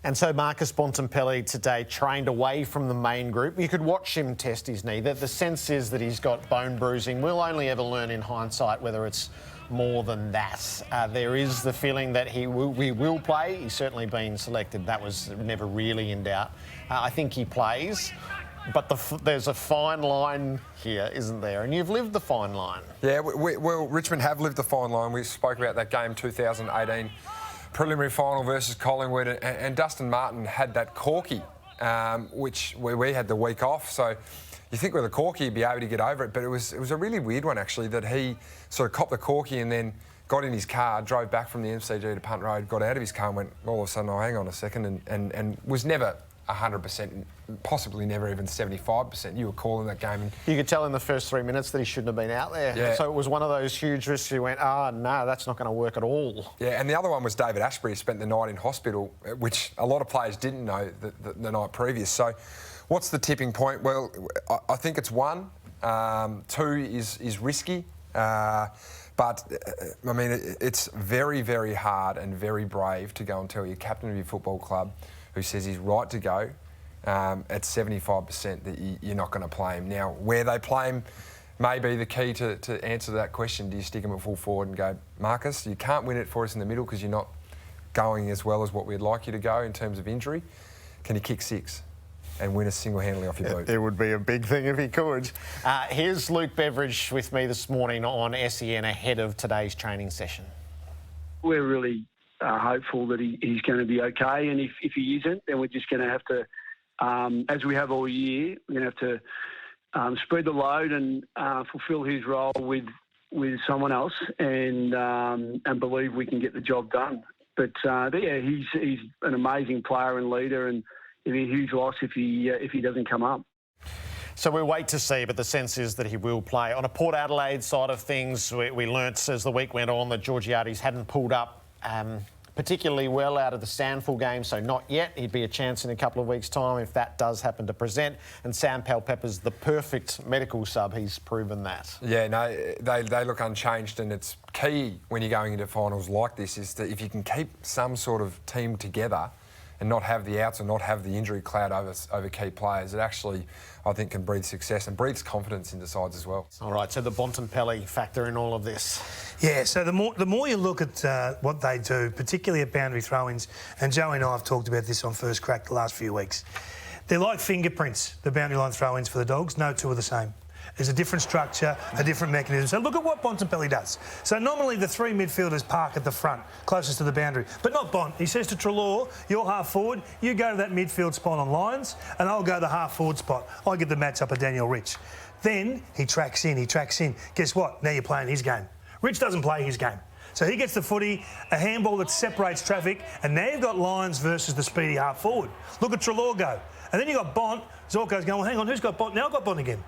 And so Marcus Bontempelli today trained away from the main group. You could watch him test his knee. The sense is that he's got bone bruising. We'll only ever learn in hindsight whether it's more than that. There is the feeling that he will play. He's certainly been selected. That was never really in doubt. I think he plays. But there's a fine line here, isn't there? And you've lived the fine line. Yeah, well, Richmond have lived the fine line. We spoke about that game 2018 preliminary final versus Collingwood, and Dustin Martin had that corky, which we had the week off. So you think with a corky he'd be able to get over it, but it was a really weird one actually, that he sort of copped the corky and then got in his car, drove back from the MCG to Punt Road, got out of his car and went, all of a sudden, oh, hang on a second, and was never 100%, possibly never even 75%. You were calling that game. And you could tell in the first 3 minutes that he shouldn't have been out there. Yeah. So it was one of those huge risks. You went, no, that's not going to work at all. Yeah, and the other one was David Ashbury spent the night in hospital, which a lot of players didn't know the night previous. So what's the tipping point? Well, I think it's 1. 2 is risky. But, I mean, it's very, very hard and very brave to go and tell your captain of your football club who says he's right to go at 75% that you're not going to play him. Now, where they play him may be the key to answer that question. Do you stick him at full forward and go, Marcus, you can't win it for us in the middle because you're not going as well as what we'd like you to go in terms of injury. Can you kick 6 and win us single-handedly off your boot? It would be a big thing if he could. Here's Luke Beveridge with me this morning on SEN ahead of today's training session. We're really hopeful that he's going to be okay, and if he isn't, then we're just going to have to, as we have all year, we're going to have to spread the load and fulfil his role with someone else, and believe we can get the job done. But yeah, he's an amazing player and leader, and it'd be a huge loss if he doesn't come up. So we'll wait to see, but the sense is that he will play. On a Port Adelaide side of things, we learnt as the week went on that Georgiades hadn't pulled up particularly well out of the Sandful game, so not yet. He'd be a chance in a couple of weeks' time if that does happen to present. And Sam Palpepper's the perfect medical sub. He's proven that. Yeah, no, they look unchanged, and it's key when you're going into finals like this is that if you can keep some sort of team together and not have the outs and not have the injury cloud over key players, it actually, I think, can breed success and breeds confidence into sides as well. All right, so the Bontempelli factor in all of this. Yeah, so the more you look at what they do, particularly at boundary throw-ins, and Joey and I have talked about this on First Crack the last few weeks, they're like fingerprints, the boundary line throw-ins for the Dogs. No two are the same. There's a different structure, a different mechanism. So look at what Bontempelli does. So normally the 3 midfielders park at the front, closest to the boundary, but not Bont. He says to Treloar, you're half forward, you go to that midfield spot on Lions, and I'll go to the half forward spot. I get the match up at Daniel Rich. Then he tracks in. Guess what? Now you're playing his game. Rich doesn't play his game. So he gets the footy, a handball that separates traffic, and now you've got Lions versus the speedy half forward. Look at Treloar go. And then you've got Bont. Zorko's going, well, hang on, who's got Bont? Now I've got Bont again.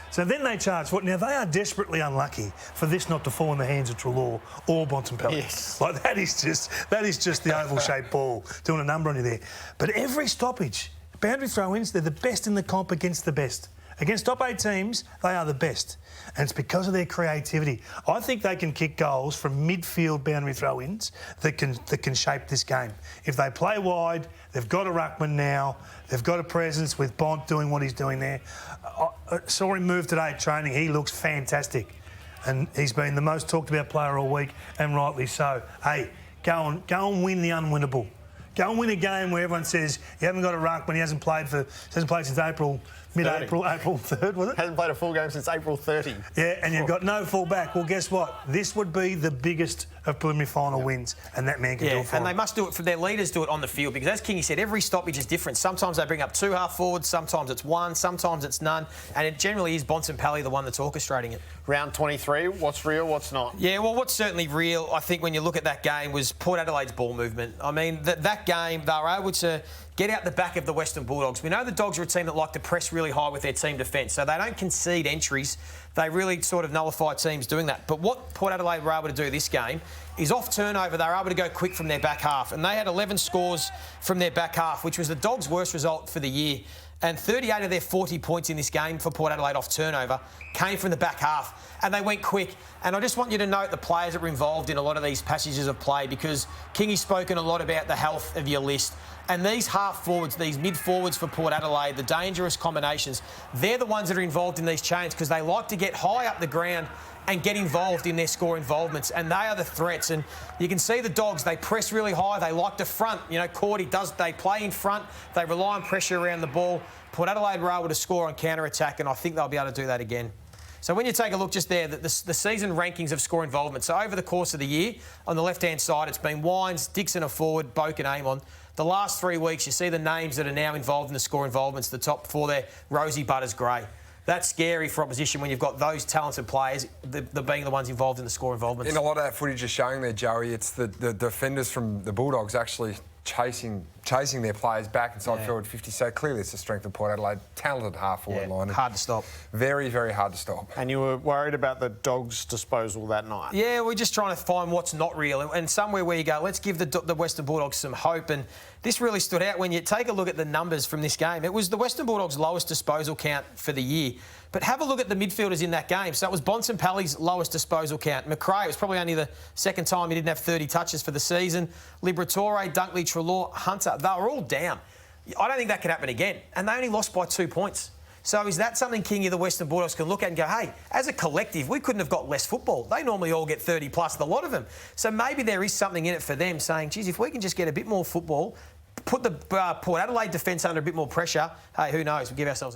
So then they charge for it. Now, they are desperately unlucky for this not to fall in the hands of Treloar or Bontempelli. Yes. Like, that is just the oval-shaped ball doing a number on you there. But every stoppage, boundary throw-ins, they're the best in the comp against the best. Against top 8 teams, they are the best. And it's because of their creativity. I think they can kick goals from midfield boundary throw-ins that can shape this game. If they play wide, they've got a ruckman now, they've got a presence with Bont doing what he's doing there. I saw him move today at training. He looks fantastic. And he's been the most talked about player all week, and rightly so. Hey, go and win the unwinnable. Go and win a game where everyone says you haven't got a ruckman, he hasn't played since April, mid-April, April 3rd, was it? Hasn't played a full game since April 30. Yeah, and you've got no full back. Well, guess what? This would be the biggest of preliminary final wins, and that man can do it for and them. they must do it for their leaders, do it on the field, because as Kingy said, every stoppage is different. Sometimes they bring up 2 half forwards, sometimes it's 1, sometimes it's none, and it generally is Bontempelli the one that's orchestrating it. Round 23, what's real, what's not? Yeah, well, what's certainly real, I think, when you look at that game, was Port Adelaide's ball movement. I mean, that game, they were able to get out the back of the Western Bulldogs. We know the Dogs are a team that like to press really high with their team defence, so they don't concede entries. They really sort of nullify teams doing that. But what Port Adelaide were able to do this game is off turnover, they were able to go quick from their back half. And they had 11 scores from their back half, which was the Dogs' worst result for the year. And 38 of their 40 points in this game for Port Adelaide off turnover came from the back half, and they went quick. And I just want you to note the players that were involved in a lot of these passages of play, because Kingy's spoken a lot about the health of your list. And these half forwards, these mid forwards for Port Adelaide, the dangerous combinations, they're the ones that are involved in these chains because they like to get high up the ground and get involved in their score involvements, and they are the threats. And you can see the Dogs, they press really high, they like to front. You know, Cordy does, they play in front, they rely on pressure around the ball. Port Adelaide were able to score on counter-attack, and I think they'll be able to do that again. So when you take a look just there, the season rankings of score involvement. So over the course of the year, on the left-hand side, it's been Wines, Dixon a forward, Boak and Amon. The last 3 weeks, you see the names that are now involved in the score involvements. The top four there, Rosie, Butters, Gray. That's scary for opposition when you've got those talented players being the ones involved in the score involvements. In a lot of that footage you're showing there, Joey, it's the defenders from the Bulldogs actually chasing their players back inside forward 50. So clearly it's the strength of Port Adelaide. Talented half-forward line. Hard to stop. Very, very hard to stop. And you were worried about the Dogs' disposal that night? Yeah, we're just trying to find what's not real and somewhere where you go, let's give the Western Bulldogs some hope. And this really stood out when you take a look at the numbers from this game. It was the Western Bulldogs' lowest disposal count for the year. But have a look at the midfielders in that game. So it was Bontempelli's lowest disposal count. McRae, it was probably only the second time he didn't have 30 touches for the season. Liberatore, Dunkley, Treloar, Hunter, they were all down. I don't think that could happen again. And they only lost by 2 points. So is that something, Kingy, the Western Bulldogs can look at and go, hey, as a collective, we couldn't have got less football. They normally all get 30 plus, the lot of them. So maybe there is something in it for them saying, geez, if we can just get a bit more football, put the Port Adelaide defence under a bit more pressure, hey, who knows? We'll give ourselves a chance.